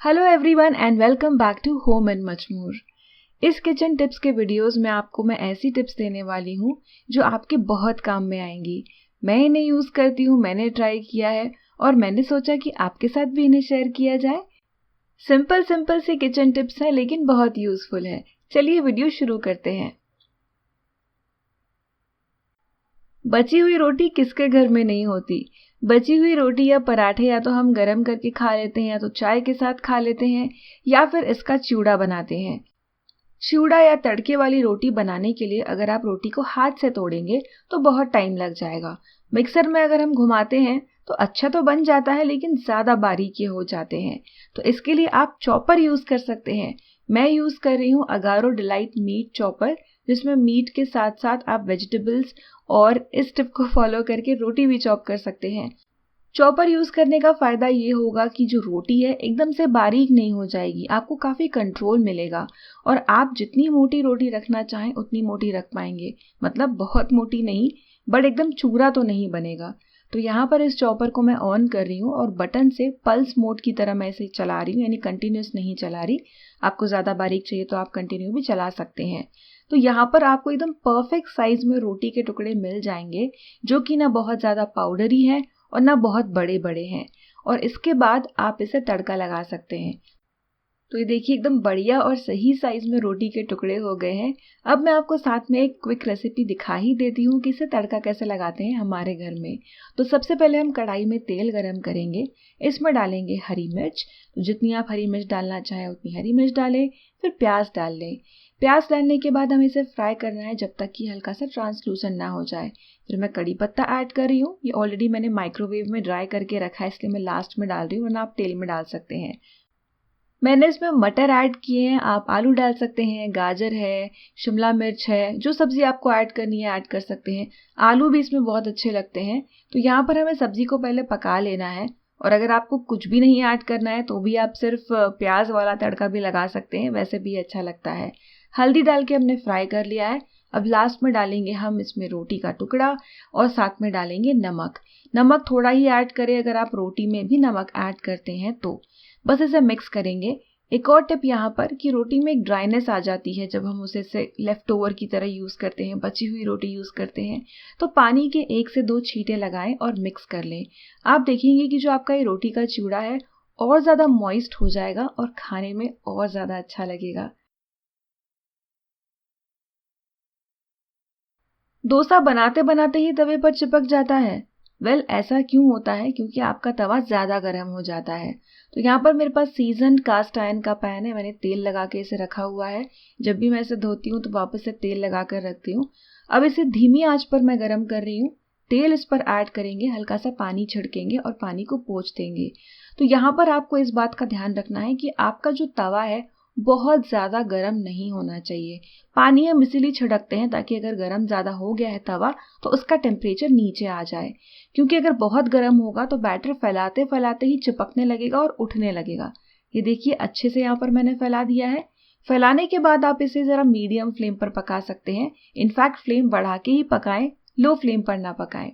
Hello everyone and welcome back to home and much more. इस kitchen tips के videos में आपको मैं ऐसी टिप्स देने वाली हूँ जो आपके बहुत काम में आएंगी। मैं इन्हें यूज़ करती हूँ, मैंने ट्राई किया है और मैंने सोचा कि आपके साथ भी इन्हें शेयर किया जाए। सिंपल सी किचन टिप्स हैं लेकिन बहुत यूज़फुल है। चलिए वीडियो शुरू करते हैं। बची हुई रोटी किसके घर में नहीं होती। बची हुई रोटी या पराठे या तो हम गरम करके खा लेते हैं या तो चाय के साथ खा लेते हैं या फिर इसका चिवड़ा बनाते हैं। चिवड़ा या तड़के वाली रोटी बनाने के लिए अगर आप रोटी को हाथ से तोड़ेंगे तो बहुत टाइम लग जाएगा। मिक्सर में अगर हम घुमाते हैं तो अच्छा तो बन जाता है लेकिन ज़्यादा बारीक ये हो जाते हैं। तो इसके लिए आप चॉपर यूज़ कर सकते हैं। मैं यूज़ कर रही हूँ अगारो डिलाइट मीट चॉपर, जिसमें मीट के साथ साथ आप वेजिटेबल्स और इस टिप को फॉलो करके रोटी भी चॉप कर सकते हैं। चॉपर यूज़ करने का फ़ायदा ये होगा कि जो रोटी है एकदम से बारीक नहीं हो जाएगी, आपको काफ़ी कंट्रोल मिलेगा और आप जितनी मोटी रोटी रखना चाहें उतनी मोटी रख पाएंगे। मतलब बहुत मोटी नहीं, बट एकदम चूरा तो नहीं बनेगा। तो यहाँ पर इस चॉपर को मैं ऑन कर रही हूँ और बटन से पल्स मोड की तरह मैं इसे चला रही हूँ, यानी कंटिन्यूस नहीं चला रही। आपको ज़्यादा बारीक चाहिए तो आप कंटिन्यू भी चला सकते हैं। तो यहाँ पर आपको एकदम परफेक्ट साइज में रोटी के टुकड़े मिल जाएंगे, जो कि ना बहुत ज़्यादा पाउडरी है और ना बहुत बड़े बड़े हैं। और इसके बाद आप इसे तड़का लगा सकते हैं। तो ये देखिए एकदम बढ़िया और सही साइज में रोटी के टुकड़े हो गए हैं। अब मैं आपको साथ में एक क्विक रेसिपी दिखा ही देती हूँ कि इसे तड़का कैसे लगाते हैं हमारे घर में। तो सबसे पहले हम कढ़ाई में तेल गरम करेंगे, इसमें डालेंगे हरी मिर्च। तो जितनी आप हरी मिर्च डालना चाहें उतनी हरी मिर्च डालें। फिर प्याज डाल लें। प्याज डालने के बाद हमें इसे फ्राई करना है जब तक कि हल्का सा ट्रांसलूसेंट ना हो जाए। फिर मैं कड़ी पत्ता ऐड कर रही हूँ। ये ऑलरेडी मैंने माइक्रोवेव में ड्राई करके रखा है, इसलिए मैं लास्ट में डाल रही हूँ, वरना आप तेल में डाल सकते हैं। मैंने इसमें मटर ऐड किए हैं, आप आलू डाल सकते हैं, गाजर है, शिमला मिर्च है, जो सब्ज़ी आपको ऐड करनी है ऐड कर सकते हैं। आलू भी इसमें बहुत अच्छे लगते हैं। तो यहाँ पर हमें सब्ज़ी को पहले पका लेना है। और अगर आपको कुछ भी नहीं ऐड करना है तो भी आप सिर्फ प्याज वाला तड़का भी लगा सकते हैं, वैसे भी अच्छा लगता है। हल्दी डाल के हमने फ्राई कर लिया है। अब लास्ट में डालेंगे हम इसमें रोटी का टुकड़ा और साथ में डालेंगे नमक। नमक थोड़ा ही ऐड करें अगर आप रोटी में भी नमक ऐड करते हैं तो। बस इसे मिक्स करेंगे। एक और टिप यहाँ पर कि रोटी में एक ड्राइनेस आ जाती है जब हम उसे लेफ्ट ओवर की तरह यूज़ करते हैं, बची हुई रोटी यूज़ करते हैं। तो पानी के 1 से 2 छींटे लगाएं और मिक्स कर लें। आप देखेंगे कि जो आपका ये रोटी का चिवड़ा है और ज़्यादा मॉइस्ट हो जाएगा और खाने में और ज़्यादा अच्छा लगेगा। डोसा बनाते बनाते ही तवे पर चिपक जाता है। ऐसा क्यों होता है? क्योंकि आपका तवा ज़्यादा गर्म हो जाता है। तो यहाँ पर मेरे पास सीजन्ड कास्ट आयरन का पैन है, मैंने तेल लगा के इसे रखा हुआ है। जब भी मैं इसे धोती हूँ तो वापस से तेल लगा कर रखती हूँ। अब इसे धीमी आंच पर मैं गर्म कर रही हूँ। तेल इस पर ऐड करेंगे, हल्का सा पानी छिड़केंगे और पानी को पोंछ देंगे। तो यहाँ पर आपको इस बात का ध्यान रखना है कि आपका जो तवा है बहुत ज़्यादा गर्म नहीं होना चाहिए। पानी हम इसीलिए छिड़कते हैं ताकि अगर गर्म ज़्यादा हो गया है तवा तो उसका टेम्परेचर नीचे आ जाए। क्योंकि अगर बहुत गर्म होगा तो बैटर फैलाते फैलाते ही चिपकने लगेगा और उठने लगेगा। ये देखिए अच्छे से यहाँ पर मैंने फैला दिया है। फैलाने के बाद आप इसे ज़रा मीडियम फ्लेम पर पका सकते हैं। इनफैक्ट फ्लेम बढ़ा के ही पकाएं, लो फ्लेम पर ना पकाएं।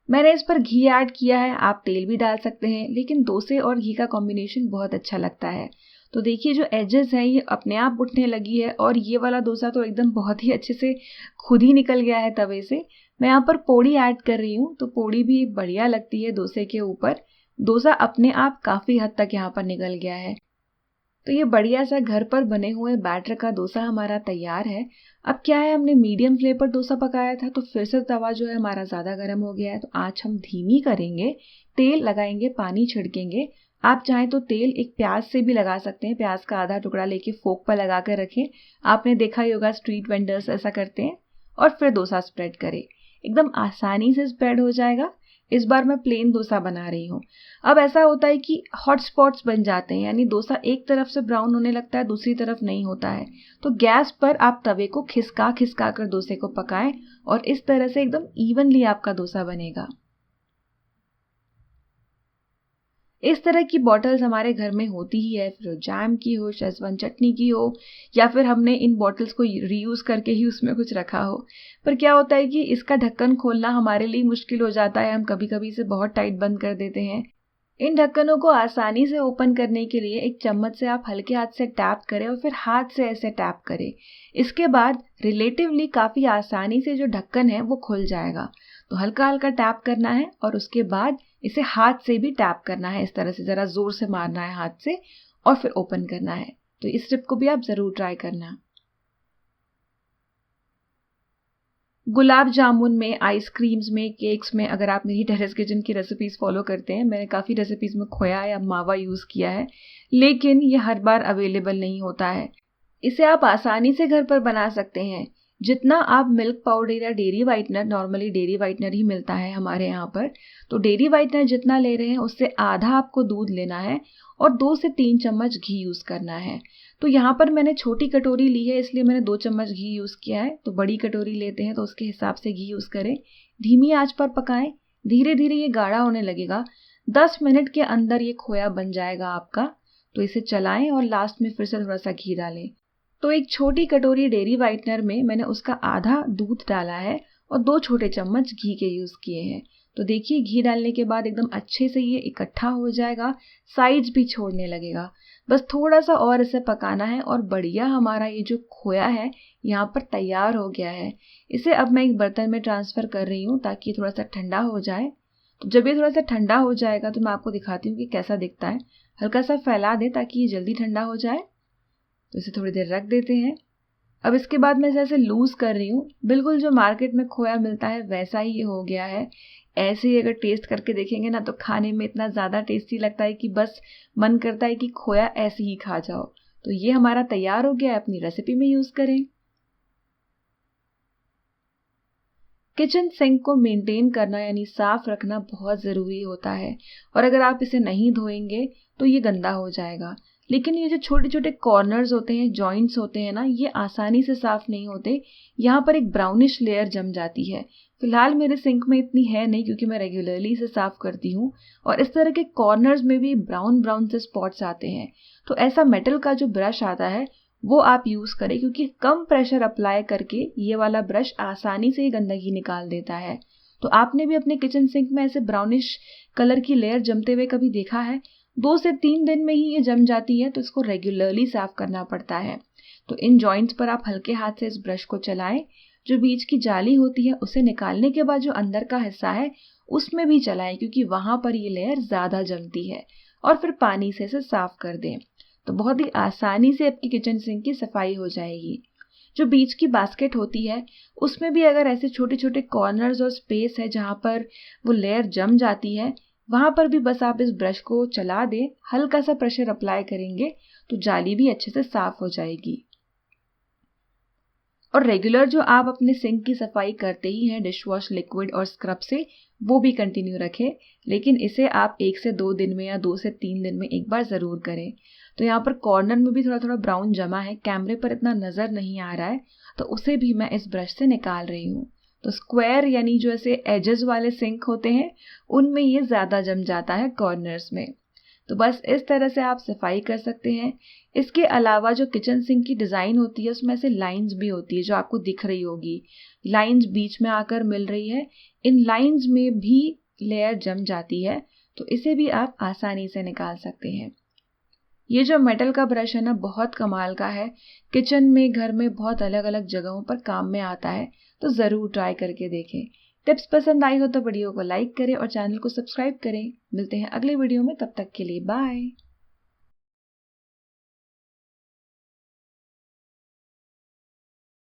मैंने इस पर घी ऐड किया है, आप तेल भी डाल सकते हैं, लेकिन डोसे और घी का कॉम्बिनेशन बहुत अच्छा लगता है। तो देखिए जो एजेस हैं ये अपने आप उठने लगी है और ये वाला डोसा तो एकदम बहुत ही अच्छे से खुद ही निकल गया है तवे से। मैं यहाँ पर पोड़ी ऐड कर रही हूँ, तो पोड़ी भी बढ़िया लगती है डोसे के ऊपर। डोसा अपने आप काफ़ी हद तक यहाँ पर निकल गया है। तो ये बढ़िया सा घर पर बने हुए बैटर का डोसा हमारा तैयार है। अब क्या है, हमने मीडियम फ्लेम पर डोसा पकाया था तो फिर से तवा जो है हमारा ज़्यादा गर्म हो गया है। तो आँच हम धीमी करेंगे, तेल लगाएंगे, पानी छिड़केंगे। आप चाहें तो तेल एक प्याज से भी लगा सकते हैं। प्याज का आधा टुकड़ा लेके फोक पर लगा कर रखें। आपने देखा ही होगा स्ट्रीट वेंडर्स ऐसा करते हैं। और फिर डोसा स्प्रेड करें, एकदम आसानी से स्प्रेड हो जाएगा। इस बार मैं प्लेन डोसा बना रही हूँ। अब ऐसा होता है कि हॉट स्पॉट्स बन जाते हैं, यानी डोसा एक तरफ से ब्राउन होने लगता है, दूसरी तरफ नहीं होता है। तो गैस पर आप तवे को खिसका खिसका कर डोसे को पकाएं और इस तरह से एकदम इवनली आपका डोसा बनेगा। इस तरह की बॉटल्स हमारे घर में होती ही है, फिर जैम की हो, शेज़वान चटनी की हो, या फिर हमने इन बॉटल्स को रीयूज़ करके ही उसमें कुछ रखा हो। पर क्या होता है कि इसका ढक्कन खोलना हमारे लिए मुश्किल हो जाता है, हम कभी कभी इसे बहुत टाइट बंद कर देते हैं। इन ढक्कनों को आसानी से ओपन करने के लिए एक चम्मच से आप हल्के हाथ से टैप करें और फिर हाथ से ऐसे टैप करें। इसके बाद रिलेटिवली काफ़ी आसानी से जो ढक्कन है वो खुल जाएगा। तो हल्का हल्का टैप करना है और उसके बाद इसे हाथ से भी टैप करना है, इस तरह से ज़रा ज़ोर से मारना है हाथ से और फिर ओपन करना है। तो इस टिप को भी आप ज़रूर ट्राई करना। गुलाब जामुन में, आइसक्रीम्स में, केक्स में अगर आप मेरी टेरेस किचन की रेसिपीज़ फॉलो करते हैं, मैंने काफ़ी रेसिपीज़ में खोया या मावा यूज़ किया है, लेकिन ये हर बार अवेलेबल नहीं होता है। इसे आप आसानी से घर पर बना सकते हैं। जितना आप मिल्क पाउडर या dairy whitener, normally dairy whitener ही मिलता है हमारे यहाँ पर, तो डेयरी व्हाइटनर जितना ले रहे हैं उससे आधा आपको दूध लेना है और 2 से 3 चम्मच घी यूज़ करना है। तो यहाँ पर मैंने छोटी कटोरी ली है इसलिए मैंने 2 चम्मच घी यूज़ किया है। तो बड़ी कटोरी लेते हैं तो उसके हिसाब से घी यूज़ करें। धीमी आंच पर पकाएं, धीरे धीरे ये गाढ़ा होने लगेगा। 10 मिनट के अंदर ये खोया बन जाएगा आपका। तो इसे चलाएं और लास्ट में फिर से थोड़ा सा घी डालें। तो एक छोटी कटोरी डेयरी व्हाइटनर में मैंने उसका आधा दूध डाला है और 2 छोटे चम्मच घी के यूज़ किए हैं। तो देखिए घी डालने के बाद एकदम अच्छे से ये इकट्ठा हो जाएगा, साइड्स भी छोड़ने लगेगा। बस थोड़ा सा और इसे पकाना है और बढ़िया हमारा ये जो खोया है यहाँ पर तैयार हो गया है। इसे अब मैं एक बर्तन में ट्रांसफ़र कर रही हूँ ताकि ये थोड़ा सा ठंडा हो जाए। तो जब ये थोड़ा सा ठंडा हो जाएगा तो मैं आपको दिखाती हूँ कि कैसा दिखता है। हल्का सा फैला दें ताकि ये जल्दी ठंडा हो जाए। तो इसे थोड़ी देर रख देते हैं। अब इसके बाद मैं इसे ऐसे लूज़ कर रही हूँ। बिल्कुल जो मार्केट में खोया मिलता है वैसा ही ये हो गया है। ऐसे ही अगर टेस्ट करके देखेंगे ना तो खाने में इतना ज़्यादा टेस्टी लगता है कि बस मन करता है कि खोया ऐसे ही खा जाओ। तो ये हमारा तैयार हो गया है, अपनी रेसिपी में यूज़ करें। किचन सिंक को मेंटेन करना यानी साफ रखना बहुत ज़रूरी होता है और अगर आप इसे नहीं धोएंगे तो ये गंदा हो जाएगा। लेकिन ये जो छोटे छोटे कॉर्नर्स होते हैं, जॉइंट्स होते हैं ना, ये आसानी से साफ़ नहीं होते। यहाँ पर एक ब्राउनिश लेयर जम जाती है। फिलहाल मेरे सिंक में इतनी है नहीं क्योंकि मैं रेगुलरली इसे साफ़ करती हूँ। और इस तरह के कॉर्नर्स में भी ब्राउन ब्राउन से स्पॉट्स आते हैं। तो ऐसा मेटल का जो ब्रश आता है वो आप यूज़ करें क्योंकि कम प्रेशर अप्लाई करके ये वाला ब्रश आसानी से ही गंदगी निकाल देता है। तो आपने भी अपने किचन सिंक में ऐसे ब्राउनिश कलर की लेयर जमते हुए कभी देखा है? 2 से 3 दिन में ही ये जम जाती है, तो इसको रेगुलरली साफ़ करना पड़ता है। तो इन जॉइंट्स पर आप हल्के हाथ से इस ब्रश को चलाएं। जो बीच की जाली होती है उसे निकालने के बाद जो अंदर का हिस्सा है उसमें भी चलाएं क्योंकि वहाँ पर ये लेयर ज़्यादा जमती है। और फिर पानी से इसे साफ़ कर दें। तो बहुत ही आसानी से आपकी किचन सिंक की सफाई हो जाएगी। जो बीच की बास्केट होती है उसमें भी अगर ऐसे छोटे छोटे कॉर्नर्स और स्पेस है जहाँ पर वो लेयर जम जाती है, वहाँ पर भी बस आप इस ब्रश को चला दें, हल्का सा प्रेशर अप्लाई करेंगे तो जाली भी अच्छे से साफ हो जाएगी। और रेगुलर जो आप अपने सिंक की सफाई करते ही हैं डिश वॉश लिक्विड और स्क्रब से, वो भी कंटिन्यू रखें। लेकिन इसे आप 1 से 2 दिन में या 2 से 3 दिन में एक बार ज़रूर करें। तो यहाँ पर कॉर्नर में भी थोड़ा थोड़ा ब्राउन जमा है, कैमरे पर इतना नज़र नहीं आ रहा है, तो उसे भी मैं इस ब्रश से निकाल रही हूँ। तो स्क्वायर यानी जो ऐसे एजेस वाले सिंक होते हैं उनमें ये ज़्यादा जम जाता है कॉर्नर्स में। तो बस इस तरह से आप सफाई कर सकते हैं। इसके अलावा जो किचन सिंक की डिज़ाइन होती है उसमें से लाइंस भी होती है जो आपको दिख रही होगी। लाइंस बीच में आकर मिल रही है, इन लाइंस में भी लेयर जम जाती है, तो इसे भी आप आसानी से निकाल सकते हैं। ये जो मेटल का ब्रश है ना, बहुत कमाल का है। किचन में, घर में बहुत अलग अलग जगहों पर काम में आता है, तो ज़रूर ट्राई करके देखें। टिप्स पसंद आई हो तो वीडियो को लाइक करें और चैनल को सब्सक्राइब करें। मिलते हैं अगले वीडियो में, तब तक के लिए बाय।